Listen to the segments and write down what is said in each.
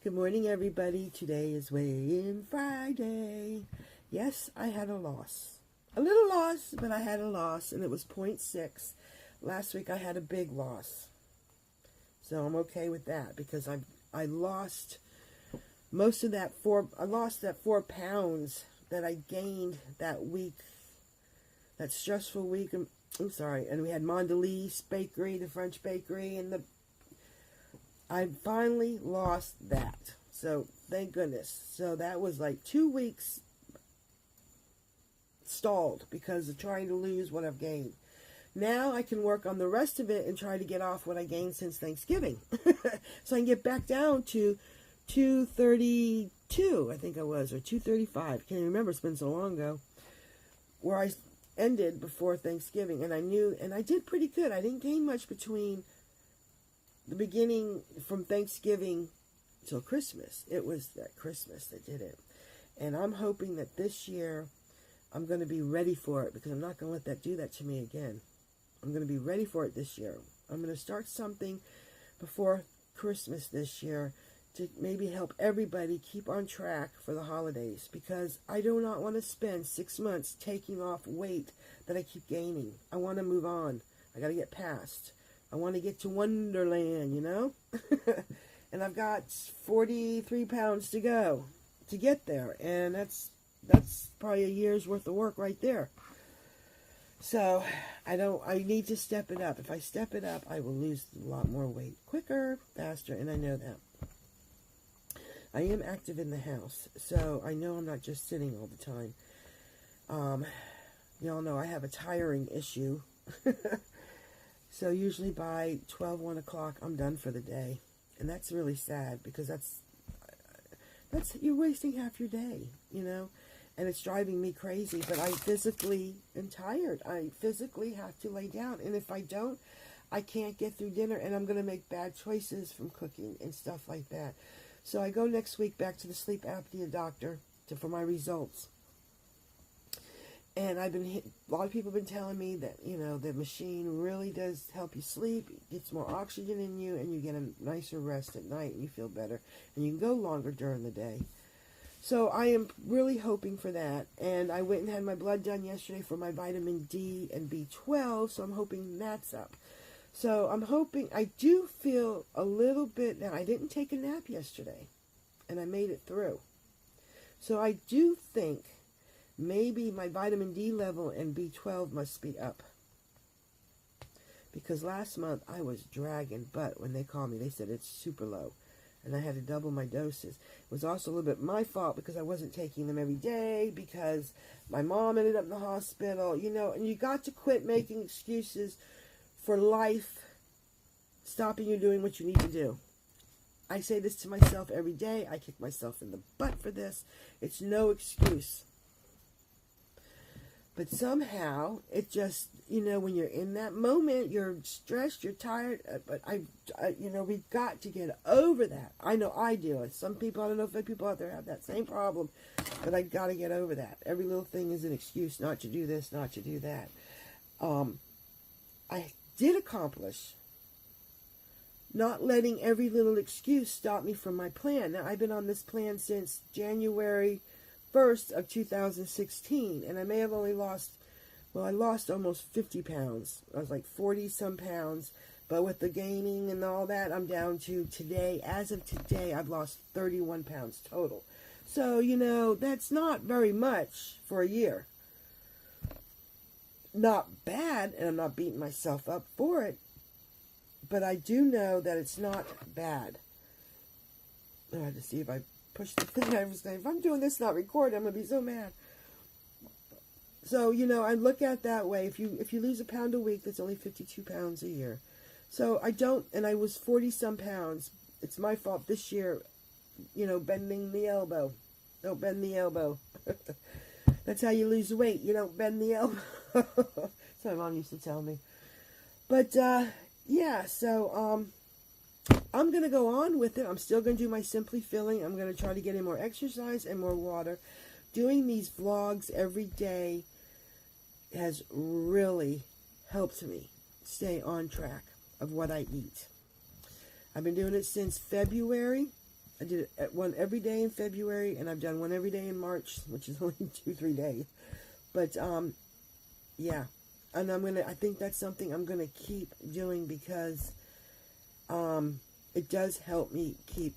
Good morning, everybody. Today is Weigh-In Friday. Yes, I had a loss. A little loss, but I had a loss, and it was 0.6. Last week I had a big loss. So I'm okay with that because I lost most of that I lost that 4 pounds that I gained that week, that stressful week. I'm sorry, and we had Mondelez Bakery, the French bakery, and I finally lost that. So thank goodness. So that was like 2 weeks stalled because of trying to lose what I've gained. Now I can work on the rest of it and try to get off what I gained since Thanksgiving. So I can get back down to 232, I think I was, or 235. Can't remember, it's been so long ago. Where I ended before Thanksgiving, and I did pretty good. I didn't gain much between the beginning from Thanksgiving till Christmas. It was that Christmas that did it. And I'm hoping that this year I'm going to be ready for it because I'm not going to let that do that to me again. I'm going to be ready for it this year. I'm going to start something before Christmas this year to maybe help everybody keep on track for the holidays, because I do not want to spend 6 months taking off weight that I keep gaining. I want to move on. I got to get past. I want to get to Wonderland, you know? And I've got 43 pounds to go to get there. And that's probably a year's worth of work right there. So I need to step it up. If I step it up, I will lose a lot more weight quicker, faster, and I know that. I am active in the house, so I know I'm not just sitting all the time. Y'all know I have a tiring issue. So usually by 12, 1 o'clock, I'm done for the day. And that's really sad because that's you're wasting half your day, you know. And it's driving me crazy, but I physically am tired. I physically have to lay down. And if I don't, I can't get through dinner, and I'm going to make bad choices from cooking and stuff like that. So I go next week back to the sleep apnea doctor for my results. And a lot of people have been telling me that, you know, the machine really does help you sleep. It gets more oxygen in you, and you get a nicer rest at night, and you feel better. And you can go longer during the day. So I am really hoping for that. And I went and had my blood done yesterday for my vitamin D and B12, so I'm hoping that's up. So I'm hoping, I do feel a little bit, now I didn't take a nap yesterday, and I made it through. So I do think maybe my vitamin D level and B12 must be up. Because last month I was dragging butt when they called me. They said it's super low, and I had to double my doses. It was also a little bit my fault because I wasn't taking them every day, because my mom ended up in the hospital, you know, and you got to quit making excuses for life stopping you doing what you need to do. I say this to myself every day. I kick myself in the butt for this. It's no excuse. But somehow, it just, you know, when you're in that moment, you're stressed, you're tired. But you know, we've got to get over that. I know I do. Some people, I don't know if people out there have that same problem, but I got to get over that. Every little thing is an excuse not to do this, not to do that. I did accomplish not letting every little excuse stop me from my plan. Now, I've been on this plan since January 1st of 2016, and I may have only lost, well, I lost almost 50 pounds. I was like 40 some pounds, but with the gaining and all that, I'm down to today, as of today, I've lost 31 pounds total. So, you know, that's not very much for a year. Not bad, and I'm not beating myself up for it, but I do know that it's not bad. I had to see if I push the thing. I was saying, if I'm doing this not recorded, I'm going to be so mad. So, you know, I look at it that way. If you lose a pound a week, that's only 52 pounds a year. So I don't, and I was 40 some pounds. It's my fault this year, you know, bending the elbow. Don't bend the elbow. That's how you lose weight. You don't bend the elbow. That's what my mom used to tell me. But, yeah, so, I'm going to go on with it. I'm still going to do my Simply Filling. I'm going to try to get in more exercise and more water. Doing these vlogs every day has really helped me stay on track of what I eat. I've been doing it since February, I did one every day in February, and I've done one every day in March, which is only 2-3 days. But yeah, and I think that's something I'm gonna keep doing because it does help me keep.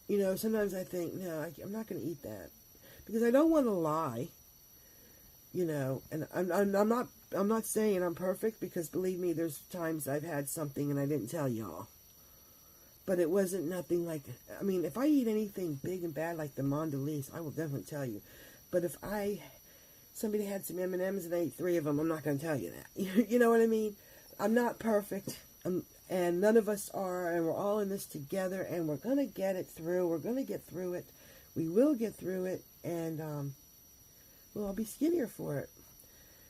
Sometimes I think, no, I'm not gonna eat that because I don't want to lie. And I'm not saying I'm perfect, because believe me, there's times I've had something and I didn't tell y'all. But it wasn't nothing like, I mean, if I eat anything big and bad like the Mondelez, I will definitely tell you. But if somebody had some M&Ms and I ate 3 of them, I'm not going to tell you that. You know what I mean? I'm not perfect, and none of us are, and we're all in this together, and we're going to get it through. We're going to get through it. We will get through it, and I'll be skinnier for it.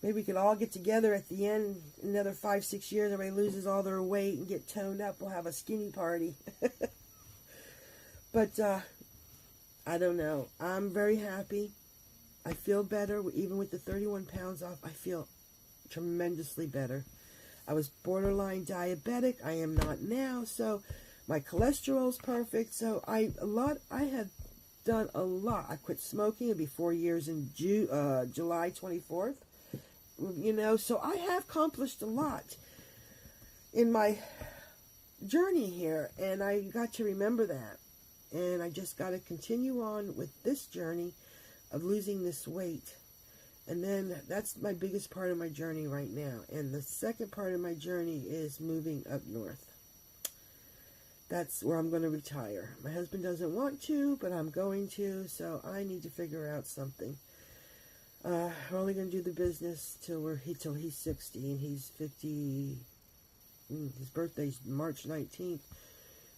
Maybe we could all get together at the end, another 5-6 years, everybody loses all their weight and get toned up. We'll have a skinny party. But I don't know. I'm very happy. I feel better. Even with the 31 pounds off, I feel tremendously better. I was borderline diabetic. I am not now. So my cholesterol's perfect. So I had done a lot. I quit smoking. It'll be 4 years in July 24th. So I have accomplished a lot in my journey here, and I got to remember that. And I just got to continue on with this journey of losing this weight. And then that's my biggest part of my journey right now. And the second part of my journey is moving up north. That's where I'm going to retire. My husband doesn't want to, but I'm going to, so I need to figure out something. We're only going to do the business till he's 60, and he's 50. His birthday's March 19th.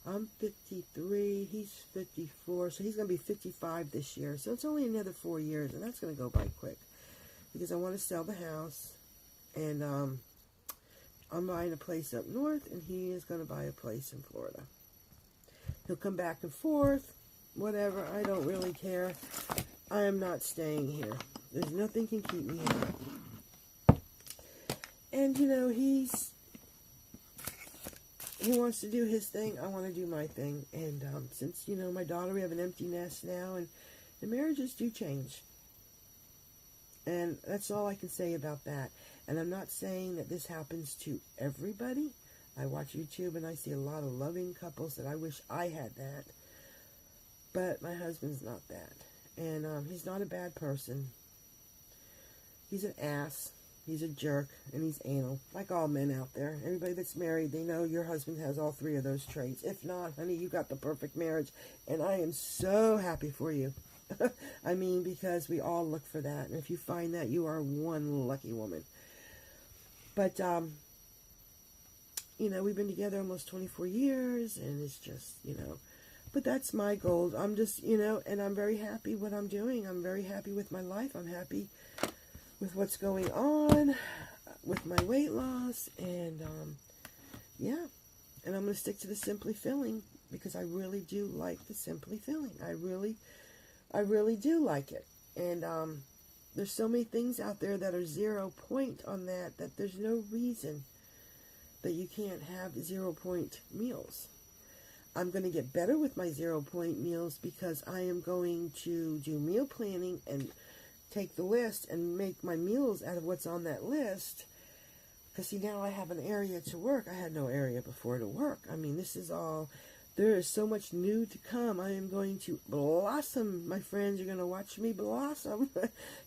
I'm 53. He's 54. So he's going to be 55 this year. So it's only another 4 years, and that's going to go by quick. Because I want to sell the house, and I'm buying a place up north, and he is going to buy a place in Florida. He'll come back and forth, whatever. I don't really care. I am not staying here. There's nothing can keep me here. And, he wants to do his thing. I want to do my thing. And since, my daughter, we have an empty nest now, and the marriages do change. And that's all I can say about that. And I'm not saying that this happens to everybody. I watch YouTube, and I see a lot of loving couples that I wish I had that. But my husband's not that. And he's not a bad person. He's an ass, he's a jerk, and he's anal, like all men out there. Everybody that's married, they know your husband has all 3 of those traits. If not, honey, you got the perfect marriage, and I am so happy for you. I mean, because we all look for that, and if you find that, you are one lucky woman. But, we've been together almost 24 years, and it's just, but that's my goal. I'm just, and I'm very happy what I'm doing. I'm very happy with my life. I'm happy with what's going on with my weight loss, and yeah, and I'm going to stick to the Simply Feeling, because I really do like the Simply Feeling. I really do like it. And there's so many things out there that are 0 point on that there's no reason that you can't have 0 point meals. I'm going to get better with my 0 point meals, because I am going to do meal planning and take the list and make my meals out of what's on that list. Because see, now I have an area to work. I had no area before to work. I mean, this is all, there is so much new to come. I am going to blossom. My friends are going to watch me blossom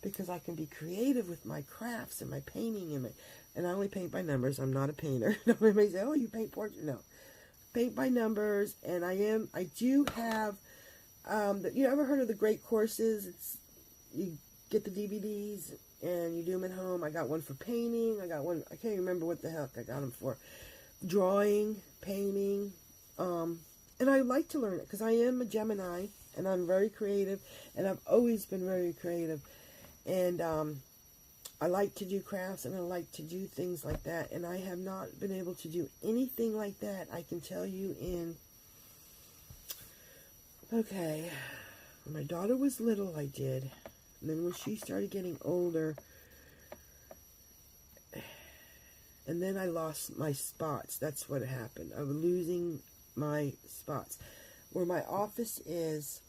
because I can be creative with my crafts and my painting and I only paint by numbers. I'm not a painter. Everybody say, oh, you paint portraits? No. Paint by numbers. And I do have, you ever heard of the Great Courses? You get the DVDs and you do them at home. I got one for painting. I got one, I can't remember what the heck I got them for. Drawing, painting, and I like to learn it because I am a Gemini and I'm very creative, and I've always been very creative, and I like to do crafts and I like to do things like that, and I have not been able to do anything like that, I can tell you, okay, when my daughter was little I did. And then when she started getting older, and then I lost my spots. That's what happened. I was losing my spots. where my office is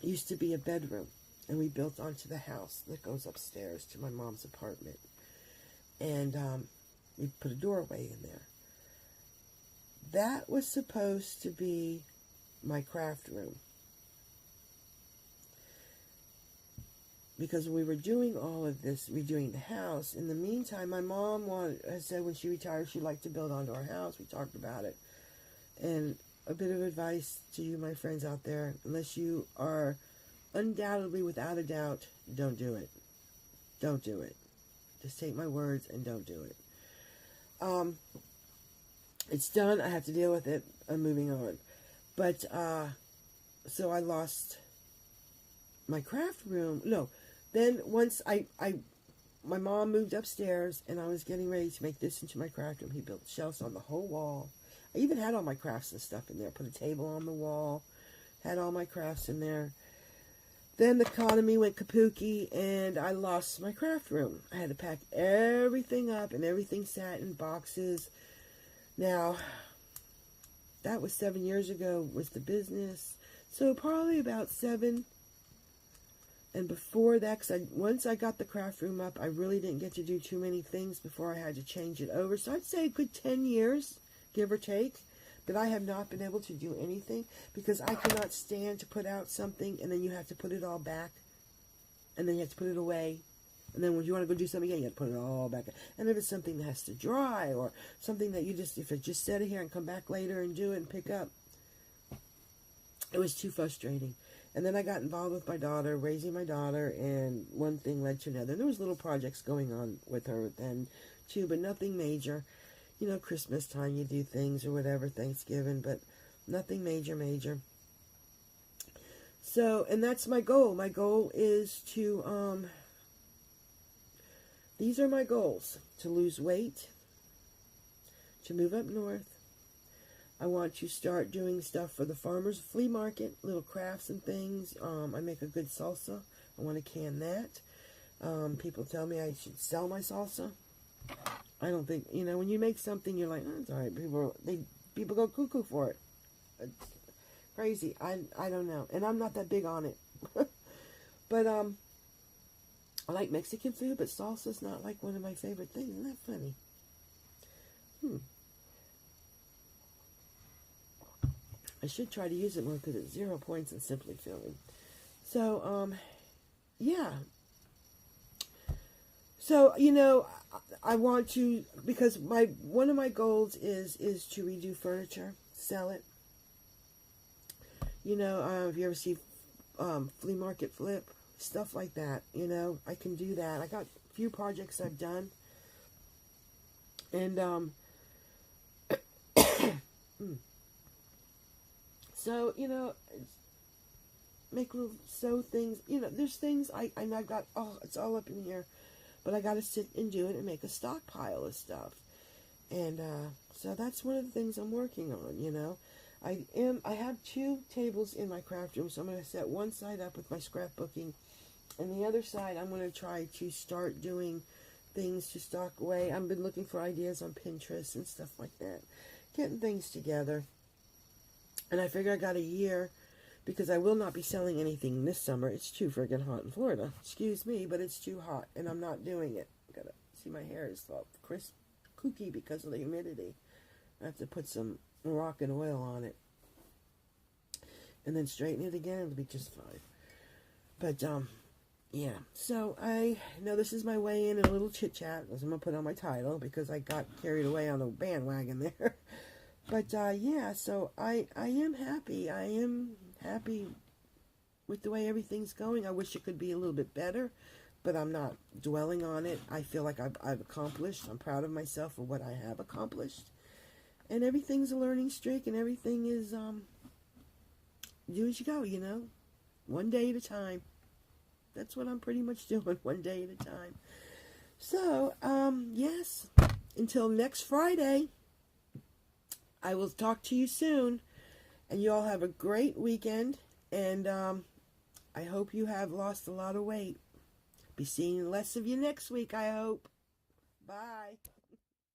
used to be a bedroom, and we built onto the house that goes upstairs to my mom's apartment. And we put a doorway in there. That was supposed to be my craft room. Because we were doing all of this, redoing the house. In the meantime, my mom has said when she retired she'd like to build onto our house. We talked about it. And a bit of advice to you, my friends out there, unless you are undoubtedly, without a doubt, don't do it. Don't do it. Just take my words and don't do it. It's done. I have to deal with it. I'm moving on. But, so I lost my craft room. No. Then once my mom moved upstairs and I was getting ready to make this into my craft room, he built shelves on the whole wall. I even had all my crafts and stuff in there. Put a table on the wall. Had all my crafts in there. Then the economy went kapuki and I lost my craft room. I had to pack everything up and everything sat in boxes. Now, that was 7 years ago was the business. So probably about 7. And before that, because once I got the craft room up, I really didn't get to do too many things before I had to change it over. So I'd say a good 10 years, give or take, that I have not been able to do anything because I cannot stand to put out something and then you have to put it all back and then you have to put it away. And then when you want to go do something again, you have to put it all back. And if it's something that has to dry or something that if it just set it here and come back later and do it and pick up, it was too frustrating. And then I got involved with my daughter, raising my daughter, and one thing led to another. There was little projects going on with her then, too, but nothing major. You know, Christmas time you do things or whatever, Thanksgiving, but nothing major. So, and that's my goal. My goal is to, these are my goals. To lose weight, to move up north. I want to start doing stuff for the farmers flea market, little crafts and things. I make a good salsa. I want to can that. People tell me I should sell my salsa. I don't think, when you make something, you're like, oh, it's all right. People go cuckoo for it. It's crazy. I don't know. And I'm not that big on it. But, I like Mexican food, but salsa's not like one of my favorite things. Isn't that funny? I should try to use it more because it's 0 points and simply filling. So, yeah. So, I want to, because one of my goals is to redo furniture, sell it. If you ever see flea market flip, stuff like that, I can do that. I got a few projects I've done. And, so, make little sew things. There's things I got, it's all up in here. But I got to sit and do it and make a stockpile of stuff. And so that's one of the things I'm working on, I have 2 tables in my craft room. So I'm going to set one side up with my scrapbooking. And the other side, I'm going to try to start doing things to stock away. I've been looking for ideas on Pinterest and stuff like that. Getting things together. And I figure I got a year because I will not be selling anything this summer. It's too friggin' hot in Florida. Excuse me, but it's too hot and I'm not doing it. Gotta see my hair is all crisp, kooky because of the humidity. I have to put some Moroccan oil on it. And then straighten it again. It'll be just fine. But, yeah. So, I know this is my way in a little chit-chat. As I'm going to put on my title because I got carried away on a bandwagon there. But, yeah, so I am happy. I am happy with the way everything's going. I wish it could be a little bit better, but I'm not dwelling on it. I feel like I've accomplished. I'm proud of myself for what I have accomplished. And everything's a learning streak, and everything is, do as you go, one day at a time. That's what I'm pretty much doing, one day at a time. So, yes, until next Friday, I will talk to you soon, and you all have a great weekend, and I hope you have lost a lot of weight. Be seeing less of you next week, I hope. Bye.